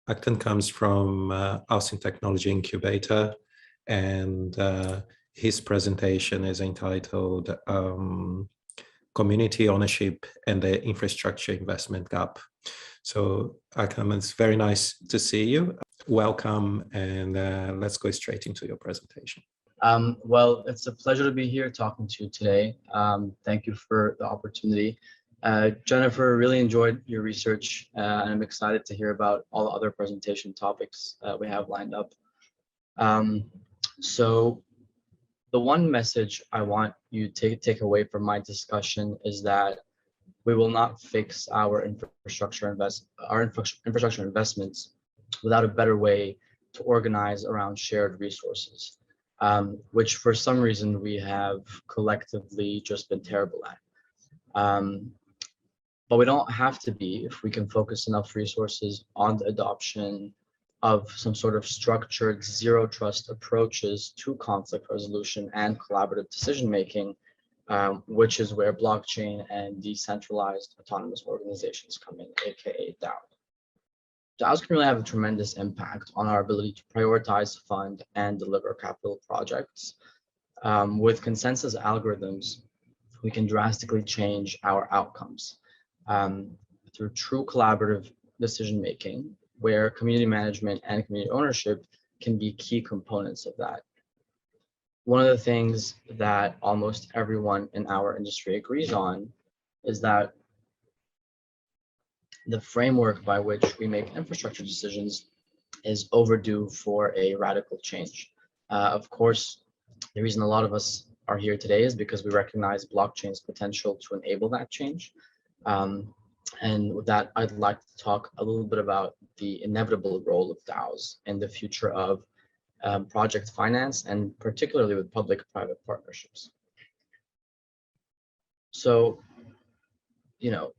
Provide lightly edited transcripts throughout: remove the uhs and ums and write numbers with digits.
Aktham comes from Austin Technology Incubator, and his presentation is entitled Community Ownership and the Infrastructure Investment Gap. So Aktham, it's very nice to see you. Welcome, and let's go straight into your presentation. Well, it's a pleasure to be here talking to you today. Thank you for the opportunity. Jennifer, really enjoyed your research, and I'm excited to hear about all the other presentation topics we have lined up. So the one message I want you to take away from my discussion is that we will not fix our infrastructure investments without a better way to organize around shared resources, which for some reason we have collectively just been terrible at. But we don't have to be if we can focus enough resources on the adoption of some sort of structured zero trust approaches to conflict resolution and collaborative decision making, which is where blockchain and decentralized autonomous organizations come in, aka DAO. DAOs can really have a tremendous impact on our ability to prioritize, fund, and deliver capital projects. With consensus algorithms, we can drastically change our outcomes through true collaborative decision making, where community management and community ownership can be key components of that. One of the things that almost everyone in our industry agrees on is that the framework by which we make infrastructure decisions is overdue for a radical change. Of course, the reason a lot of us are here today is because we recognize blockchain's potential to enable that change. And with that, I'd like to talk a little bit about the inevitable role of DAOs in the future of project finance, and particularly with public-private partnerships. So, you know,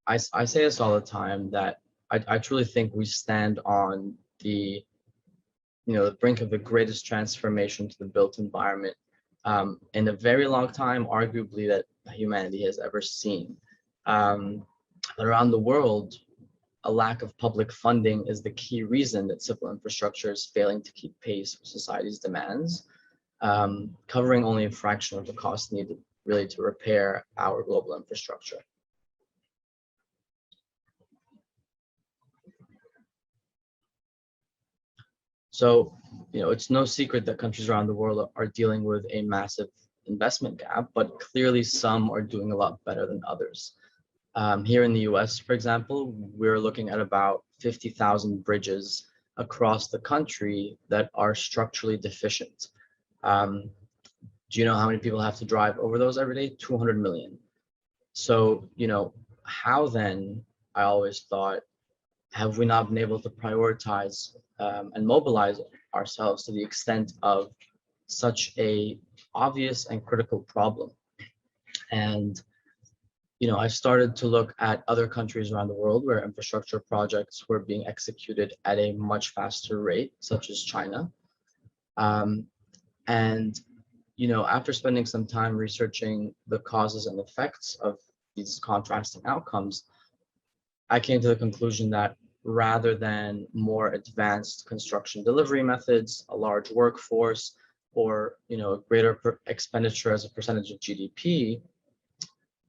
I say this all the time that I truly think we stand on the, the brink of the greatest transformation to the built environment in a very long time, arguably, that humanity has ever seen. But around the world, a lack of public funding is the key reason that civil infrastructure is failing to keep pace with society's demands, covering only a fraction of the cost needed really to repair our global infrastructure. So, it's no secret that countries around the world are dealing with a massive investment gap, but clearly some are doing a lot better than others. Here in the US, for example, we're looking at about 50,000 bridges across the country that are structurally deficient. Do you know how many people have to drive over those every day? 200 million. So, how then, I always thought, have we not been able to prioritize and mobilize ourselves to the extent of such a obvious and critical problem? And I started to look at other countries around the world where infrastructure projects were being executed at a much faster rate, such as China. After spending some time researching the causes and effects of these contrasting outcomes, I came to the conclusion that rather than more advanced construction delivery methods, a large workforce, or a greater expenditure as a percentage of GDP,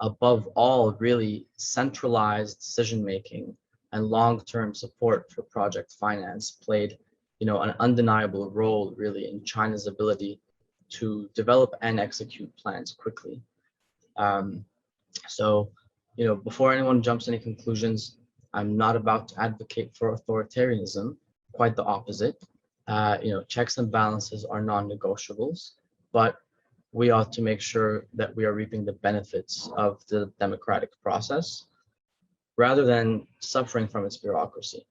above all, really centralized decision-making and long-term support for project finance played, an undeniable role really in China's ability to develop and execute plans quickly. Before anyone jumps any conclusions, I'm not about to advocate for authoritarianism, quite the opposite. Checks and balances are non-negotiables, but we ought to make sure that we are reaping the benefits of the democratic process rather than suffering from its bureaucracy.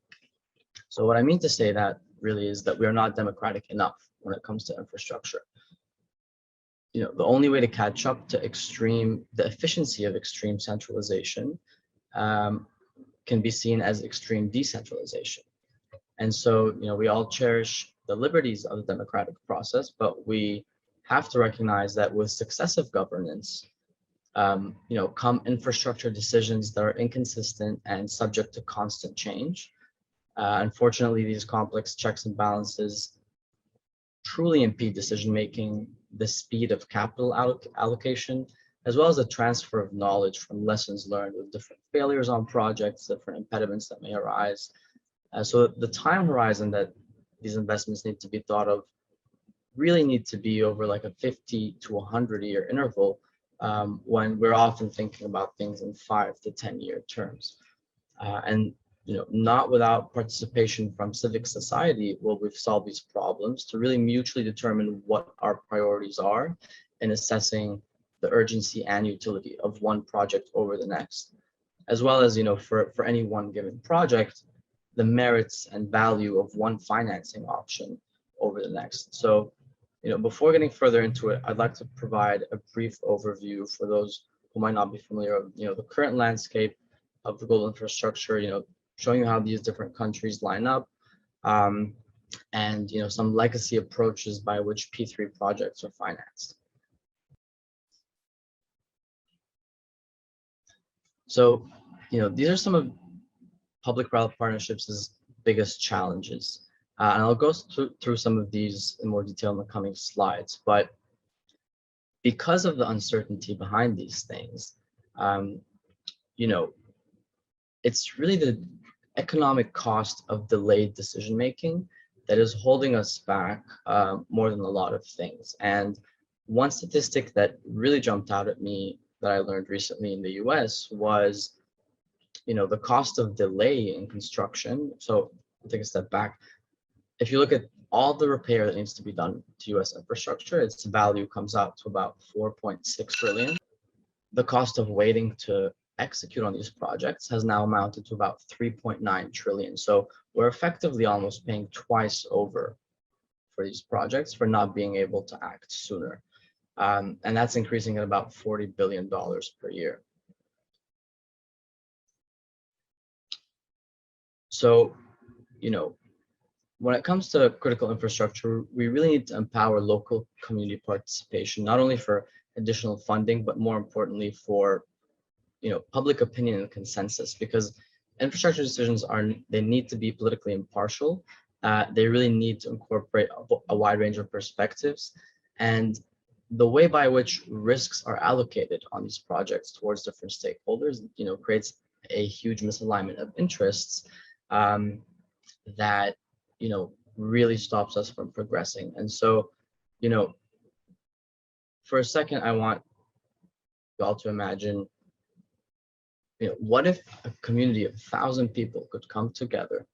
So what I mean to say that really is that we are not democratic enough when it comes to infrastructure. The only way to catch up to the efficiency of extreme centralization can be seen as extreme decentralization. And so, we all cherish the liberties of the democratic process, but we have to recognize that with successive governance, come infrastructure decisions that are inconsistent and subject to constant change. Unfortunately, these complex checks and balances truly impede decision-making, the speed of capital allocation, as well as the transfer of knowledge from lessons learned with different failures on projects, different impediments that may arise. So the time horizon that these investments need to be thought of really need to be over like a 50 to 100-year interval, when we're often thinking about things in 5 to 10-year terms. And not without participation from civic society will we solve these problems to really mutually determine what our priorities are in assessing the urgency and utility of one project over the next, as well as for any one given project, the merits and value of one financing option over the next. So before getting further into it, I'd like to provide a brief overview for those who might not be familiar of the current landscape of the global infrastructure, showing you how these different countries line up, and some legacy approaches by which P3 projects are financed. So, these are some of public-private partnerships' biggest challenges. And I'll go through some of these in more detail in the coming slides. But because of the uncertainty behind these things, it's really the economic cost of delayed decision-making that is holding us back more than a lot of things. And one statistic that really jumped out at me that I learned recently in the US was, the cost of delay in construction. So I'll take a step back. If you look at all the repair that needs to be done to US infrastructure, its value comes out to about 4.6 trillion. The cost of waiting to execute on these projects has now amounted to about 3.9 trillion. So we're effectively almost paying twice over for these projects for not being able to act sooner. And that's increasing at about $40 billion per year. So, when it comes to critical infrastructure, we really need to empower local community participation, not only for additional funding, but more importantly for public opinion and consensus, because infrastructure decisions they need to be politically impartial. They really need to incorporate a wide range of perspectives, and the way by which risks are allocated on these projects towards different stakeholders, creates a huge misalignment of interests that really stops us from progressing. And so, for a second, I want you all to imagine, what if a community of 1,000 people could come together,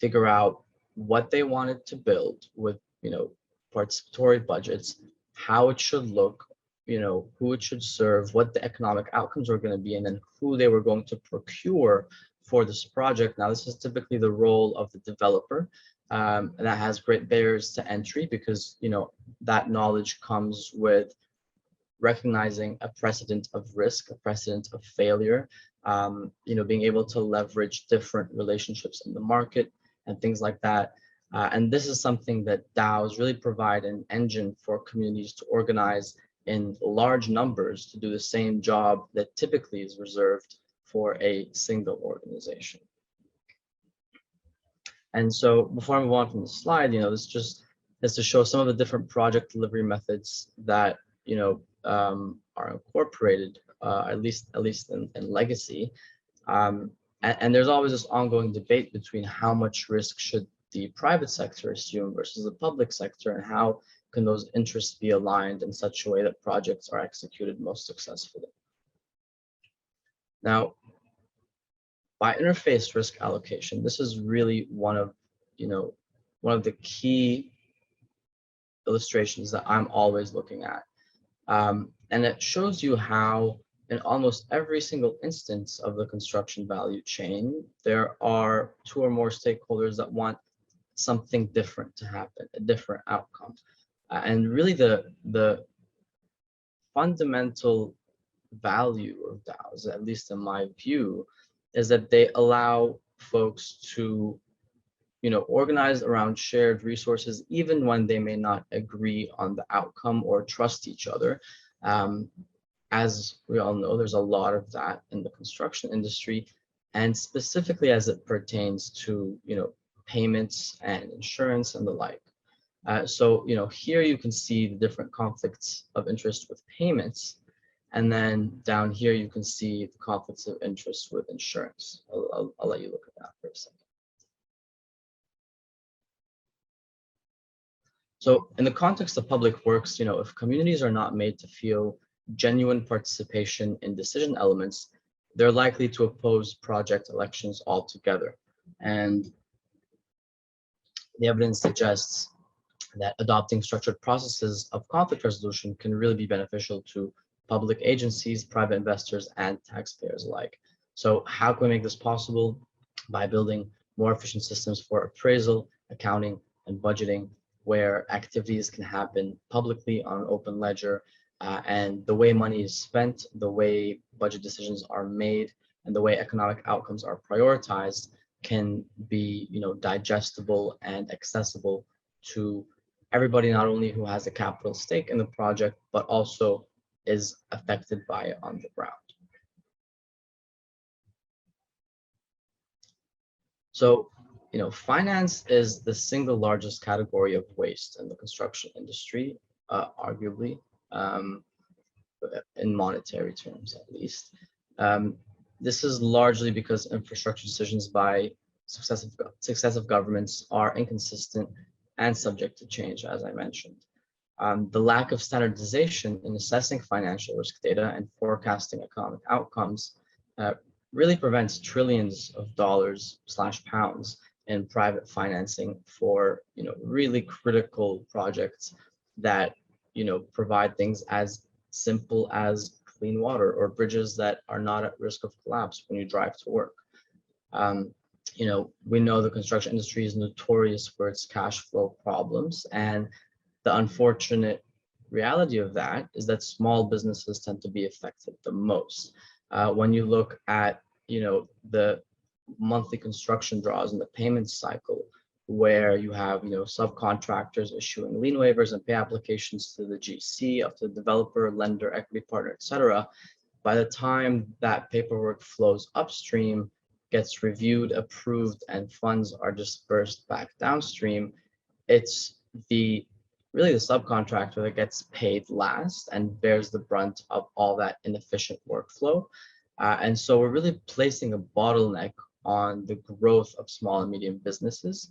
figure out what they wanted to build with, participatory budgets, how it should look, who it should serve, what the economic outcomes were going to be, and then who they were going to procure for this project. Now, this is typically the role of the developer, and that has great barriers to entry because, that knowledge comes with recognizing a precedent of risk, a precedent of failure, being able to leverage different relationships in the market and things like that. And this is something that DAOs really provide an engine for communities to organize in large numbers to do the same job that typically is reserved for a single organization. And so before I move on from the slide, this just is to show some of the different project delivery methods that are incorporated, at least in legacy. And there's always this ongoing debate between how much risk should the private sector assume versus the public sector, and how can those interests be aligned in such a way that projects are executed most successfully. Now, by interface risk allocation, this is really one of the key illustrations that I'm always looking at. And it shows you how in almost every single instance of the construction value chain, there are 2 or more stakeholders that want something different to happen, a different outcome. And really the fundamental value of DAOs, at least in my view, is that they allow folks to organize around shared resources, even when they may not agree on the outcome or trust each other. As we all know, there's a lot of that in the construction industry. and specifically as it pertains to, payments and insurance and the like. So, here you can see the different conflicts of interest with payments. And then down here, you can see the conflicts of interest with insurance. I'll let you look at that for a second. So in the context of public works, if communities are not made to feel genuine participation in decision elements, they're likely to oppose project elections altogether. And the evidence suggests that adopting structured processes of conflict resolution can really be beneficial to public agencies, private investors, and taxpayers alike. So how can we make this possible? By building more efficient systems for appraisal, accounting, and budgeting, where activities can happen publicly on an open ledger, and the way money is spent, the way budget decisions are made, and the way economic outcomes are prioritized can be, digestible and accessible to everybody, not only who has a capital stake in the project, but also is affected by it on the ground. So, finance is the single largest category of waste in the construction industry, arguably, in monetary terms at least. This is largely because infrastructure decisions by successive governments are inconsistent and subject to change, as I mentioned. The lack of standardization in assessing financial risk data and forecasting economic outcomes really prevents trillions of dollars / pounds in private financing for really critical projects that provide things as simple as clean water or bridges that are not at risk of collapse when you drive to work. We know the construction industry is notorious for its cash flow problems, and the unfortunate reality of that is that small businesses tend to be affected the most. When you look at, the monthly construction draws and the payment cycle, where you have, subcontractors issuing lien waivers and pay applications to the GC, up to the developer, lender, equity partner, etc. By the time that paperwork flows upstream, gets reviewed, approved, and funds are dispersed back downstream, it's really the subcontractor that gets paid last and bears the brunt of all that inefficient workflow. And so we're really placing a bottleneck on the growth of small and medium businesses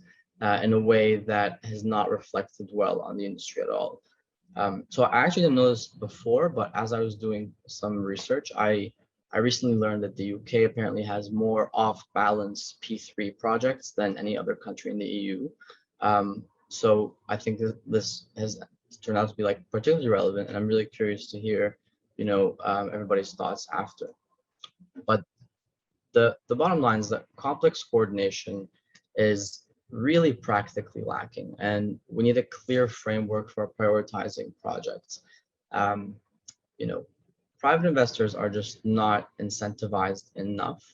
in a way that has not reflected well on the industry at all. So I actually didn't know this before, but as I was doing some research, I recently learned that the UK apparently has more off-balance P3 projects than any other country in the EU. So I think that this has turned out to be particularly relevant, and I'm really curious to hear, everybody's thoughts after. But the bottom line is that complex coordination is really practically lacking, and we need a clear framework for prioritizing projects. Private investors are just not incentivized enough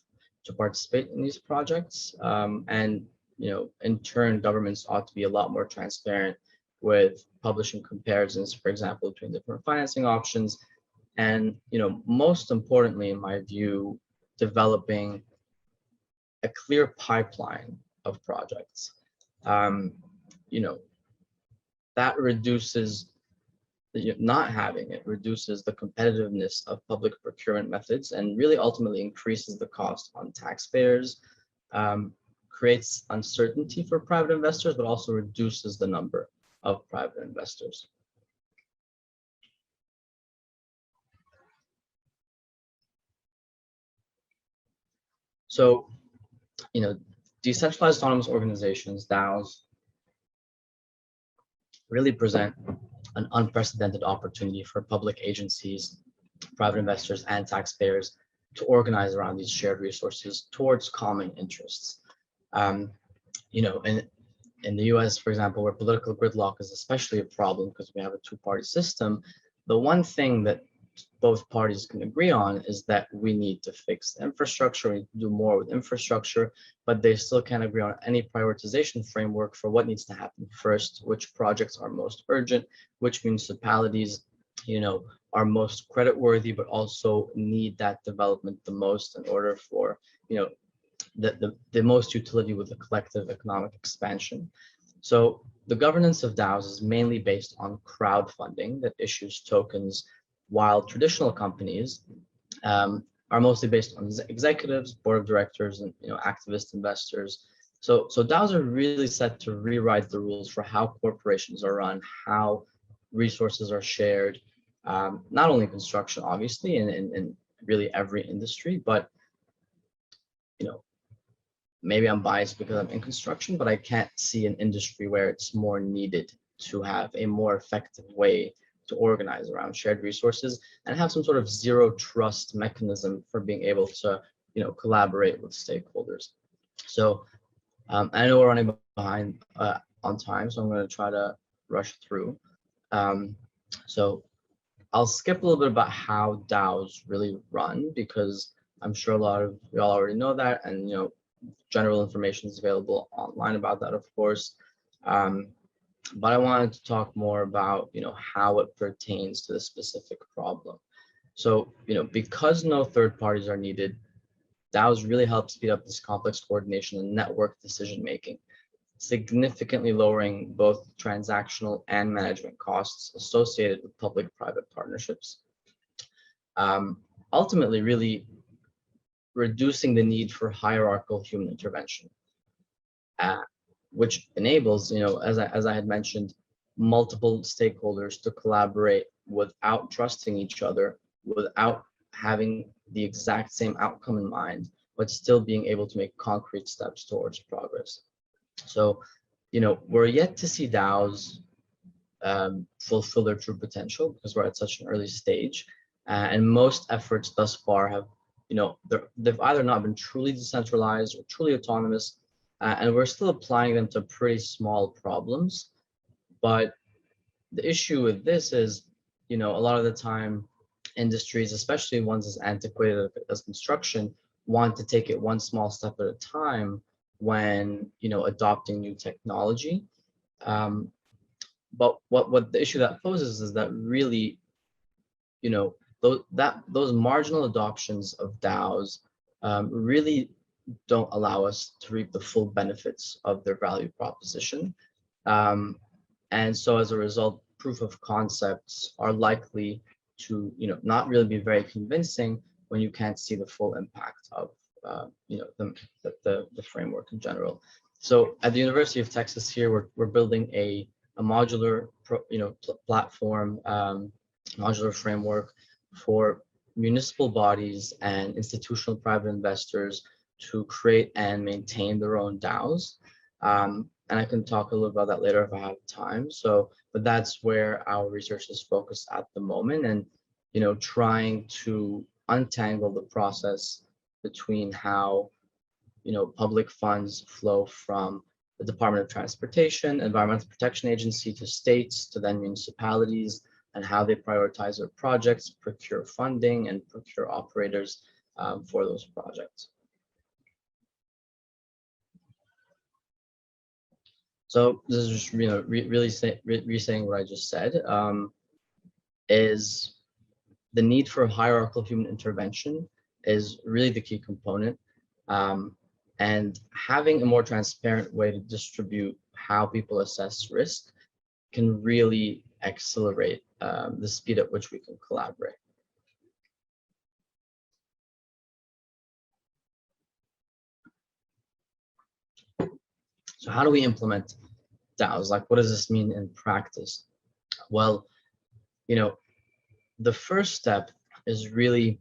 to participate in these projects, and in turn, governments ought to be a lot more transparent with publishing comparisons, for example, between different financing options, and most importantly, in my view, developing a clear pipeline of projects. That reduces not having it reduces the competitiveness of public procurement methods and really ultimately increases the cost on taxpayers, creates uncertainty for private investors, but also reduces the number of private investors. So, decentralized autonomous organizations, DAOs, really present an unprecedented opportunity for public agencies, private investors, and taxpayers to organize around these shared resources towards common interests. In the US, for example, where political gridlock is especially a problem because we have a two-party system, the one thing that both parties can agree on is that we need to fix the infrastructure, we need to do more with infrastructure, but they still can't agree on any prioritization framework for what needs to happen first, which projects are most urgent, which municipalities, are most creditworthy, but also need that development the most in order for, the most utility with the collective economic expansion. So the governance of DAOs is mainly based on crowdfunding that issues tokens, while traditional companies are mostly based on executives, board of directors, and activist investors. So DAOs are really set to rewrite the rules for how corporations are run, how resources are shared, not only construction, obviously, in really every industry, but maybe I'm biased because I'm in construction, but I can't see an industry where it's more needed to have a more effective way to organize around shared resources and have some sort of zero trust mechanism for being able to, collaborate with stakeholders. So I know we're running behind on time, so I'm going to try to rush through. So I'll skip a little bit about how DAOs really run, because I'm sure a lot of y'all already know that, and general information is available online about that, of course. But I wanted to talk more about how it pertains to the specific problem. So because no third parties are needed, DAOs really help speed up this complex coordination and network decision making, significantly lowering both transactional and management costs associated with public-private partnerships. Ultimately, really reducing the need for hierarchical human intervention, which enables, as I had mentioned, multiple stakeholders to collaborate without trusting each other, without having the exact same outcome in mind, but still being able to make concrete steps towards progress. So, we're yet to see DAOs fulfill their true potential because we're at such an early stage, and most efforts thus far have, they've either not been truly decentralized or truly autonomous, and we're still applying them to pretty small problems. But the issue with this is, a lot of the time, industries, especially ones as antiquated as construction, want to take it one small step at a time when adopting new technology. But what the issue that poses is that really, those marginal adoptions of DAOs really don't allow us to reap the full benefits of their value proposition. And so as a result, proof of concepts are likely to not really be very convincing when you can't see the full impact of the framework in general. So at the University of Texas here, we're building a modular platform, modular framework for municipal bodies and institutional private investors to create and maintain their own DAOs. And I can talk a little about that later if I have time. So, but that's where our research is focused at the moment, and trying to untangle the process between how public funds flow from the Department of Transportation, Environmental Protection Agency, to states, to then municipalities, and how they prioritize their projects, procure funding, and procure operators for those projects. So this is just really saying what I just said, is the need for hierarchical human intervention is really the key component, and having a more transparent way to distribute how people assess risk can really accelerate the speed at which we can collaborate. So how do we implement DAOs? Like, what does this mean in practice? Well, the first step is really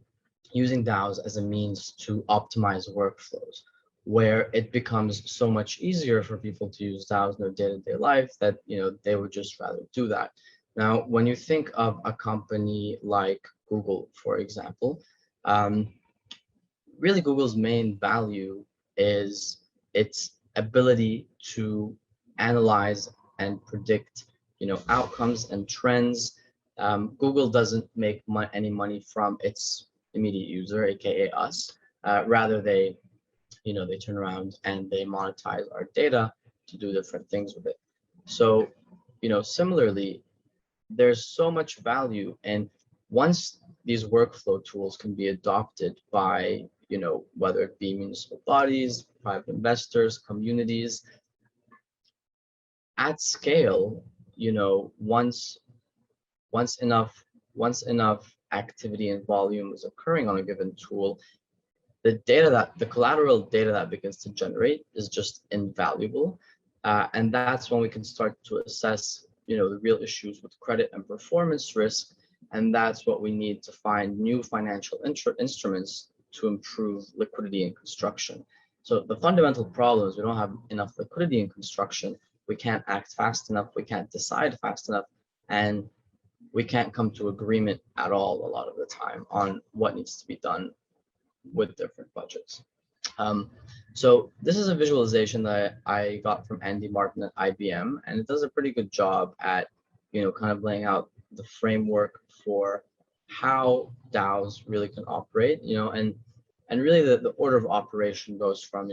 using DAOs as a means to optimize workflows, where it becomes so much easier for people to use DAOs in their day-to-day life that they would just rather do that. Now, when you think of a company like Google, for example, really Google's main value is its ability to analyze and predict outcomes and trends. Google doesn't make any money from its immediate user, aka us. Rather, they turn around and they monetize our data to do different things with it. So similarly, there's so much value, and once these workflow tools can be adopted by whether it be municipal bodies, private investors, communities, at scale, once enough activity and volume is occurring on a given tool, the collateral data that begins to generate is just invaluable. And that's when we can start to assess, the real issues with credit and performance risk. And that's what we need to find new financial instruments to improve liquidity in construction. So the fundamental problem is we don't have enough liquidity in construction. We can't act fast enough. We can't decide fast enough. And we can't come to agreement at all a lot of the time on what needs to be done with different budgets. So this is a visualization that I got from Andy Martin at IBM, and it does a pretty good job at, kind of laying out the framework for how DAOs really can operate, and really the order of operation goes from,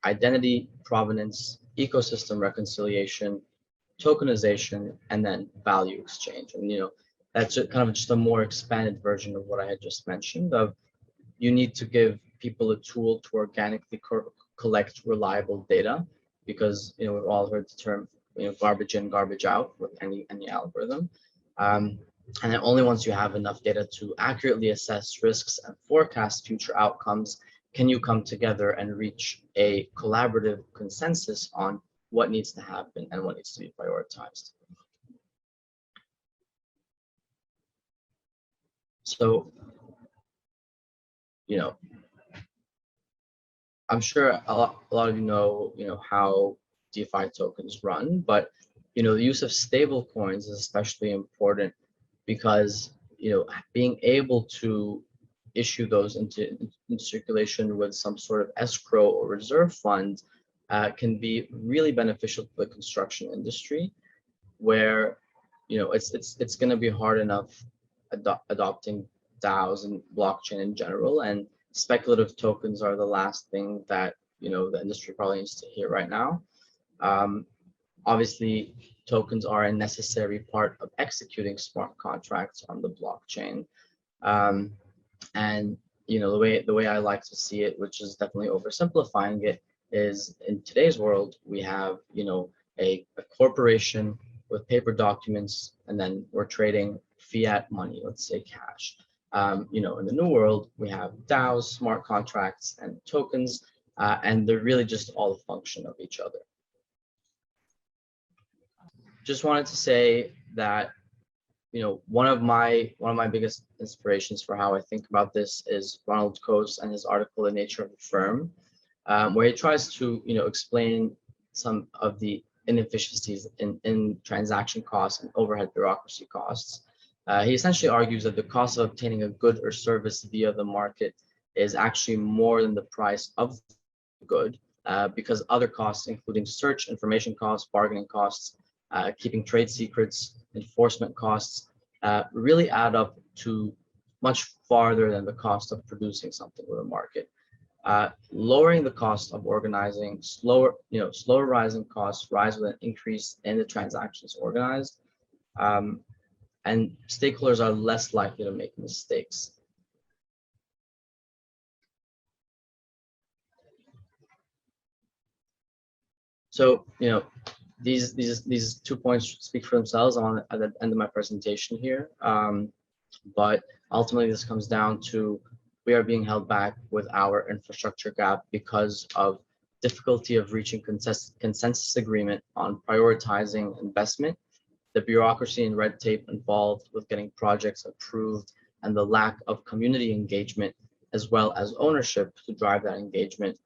identity, provenance, ecosystem reconciliation, tokenization, and then value exchange. And, that's kind of just a more expanded version of what I had just mentioned of, you need to give people a tool to organically collect reliable data, because we've all heard the term garbage in, garbage out with any algorithm. And then only once you have enough data to accurately assess risks and forecast future outcomes can you come together and reach a collaborative consensus on what needs to happen and what needs to be prioritized. So, I'm sure a lot of you know, how DeFi tokens run, but the use of stable coins is especially important because being able to issue those into circulation with some sort of escrow or reserve fund can be really beneficial to the construction industry, where it's going to be hard enough adopting DAOs and blockchain in general, and speculative tokens are the last thing that the industry probably needs to hear right now. Obviously, tokens are a necessary part of executing smart contracts on the blockchain, and the way I like to see it, which is definitely oversimplifying it, is in today's world we have a corporation with paper documents, and then we're trading fiat money, let's say cash. In the new world, we have DAOs, smart contracts, and tokens, and they're really just all a function of each other. Just wanted to say that, one of my biggest inspirations for how I think about this is Ronald Coase and his article, The Nature of the Firm, where he tries to, explain some of the inefficiencies in transaction costs and overhead bureaucracy costs. He essentially argues that the cost of obtaining a good or service via the market is actually more than the price of the good, because other costs, including search, information costs, bargaining costs, keeping trade secrets, enforcement costs, really add up to much farther than the cost of producing something with a market. Lowering the cost of organizing, slower rising costs rise with an increase in the transactions organized. And stakeholders are less likely to make mistakes. So, these 2 points speak for themselves on at the end of my presentation here. But ultimately, this comes down to we are being held back with our infrastructure gap because of difficulty of reaching consensus agreement on prioritizing investment, the bureaucracy and red tape involved with getting projects approved, and the lack of community engagement as well as ownership to drive that engagement.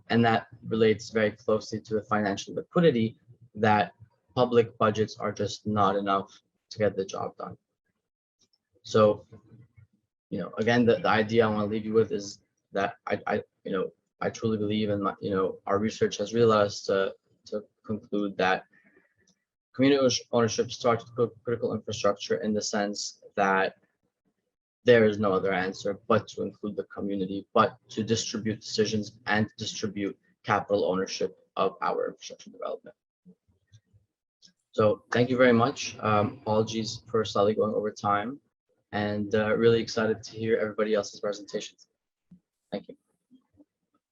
And that relates very closely to the financial liquidity that public budgets are just not enough to get the job done. So, again, the idea I want to leave you with is that I truly believe in our research has really led us to conclude that community ownership starts with critical infrastructure in the sense that there is no other answer but to include the community, but to distribute decisions and distribute capital ownership of our infrastructure development. So thank you very much. Apologies for slightly going over time, and really excited to hear everybody else's presentations. Thank you.